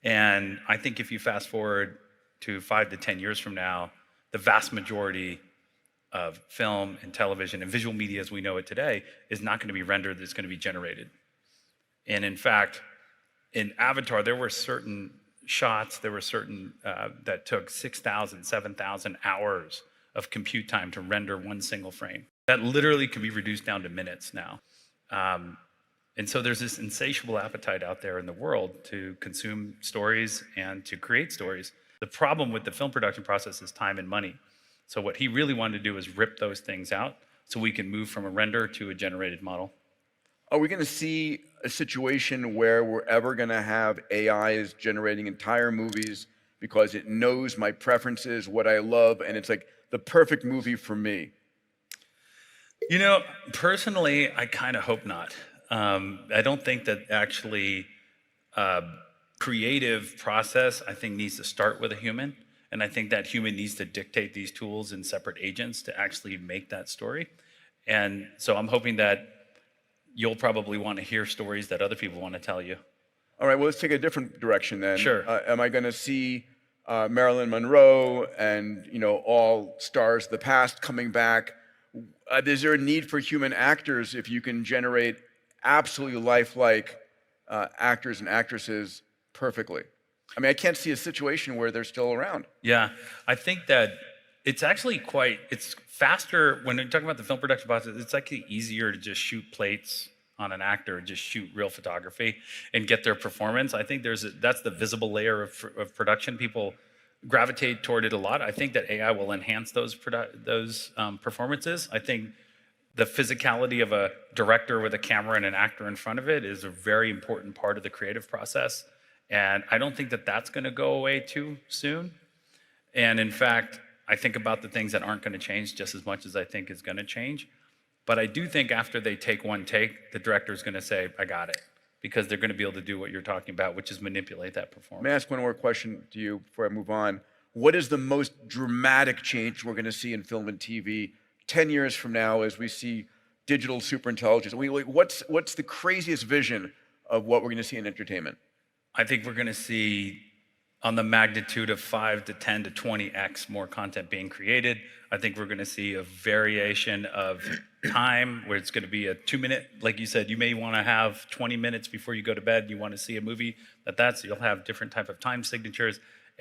And I think if you fast forward to 5 to 10 years from now, the vast majority of film and television and visual media as we know it today is not going to be rendered, it's going to be generated. And in fact, in Avatar, there were certain shots, there were certain that took 6,000, 7,000 hours of compute time to render one single frame. That literally can be reduced down to minutes now. And so there's this insatiable appetite out there in the world to consume stories and to create stories. The problem with the film production process is time and money. So what he really wanted to do is rip those things out so we can move from a render to a generated model. Are we going to see a situation where we're ever going to have AI is generating entire movies because it knows my preferences, what I love, and it's like the perfect movie for me? You know, personally, I kind of hope not. I don't think that actually creative process, I think, needs to start with a human. And I think that human needs to dictate these tools and separate agents to actually make that story. And so I'm hoping that you'll probably want to hear stories that other people want to tell you. All right, well, let's take a different direction then. Sure. Am I going to see Marilyn Monroe and all stars of the past coming back? Is there a need for human actors if you can generate absolutely lifelike actors and actresses perfectly? I mean, I can't see a situation where they're still around. Yeah, I think that it's actually it's faster when you're talking about the film production process. It's actually easier to just shoot plates on an actor and just shoot real photography and get their performance. I think that's the visible layer of production. People gravitate toward it a lot. I think that AI will enhance those performances. I think the physicality of a director with a camera and an actor in front of it is a very important part of the creative process. And I don't think that that's going to go away too soon. And in fact, I think about the things that aren't going to change just as much as I think is going to change. But I do think after they take one take, the director is going to say, I got it. Because they're going to be able to do what you're talking about, which is manipulate that performance. May I ask one more question to you before I move on? What is the most dramatic change we're going to see in film and TV 10 years from now as we see digital superintelligence? What's the craziest vision of what we're going to see in entertainment? I think we're going to see on the magnitude of 5 to 10 to 20x more content being created. I think we're going to see a variation of time where it's going to be a 2-minute, like you said, you may want to have 20 minutes before you go to bed. You want to see a movie you'll have different type of time signatures.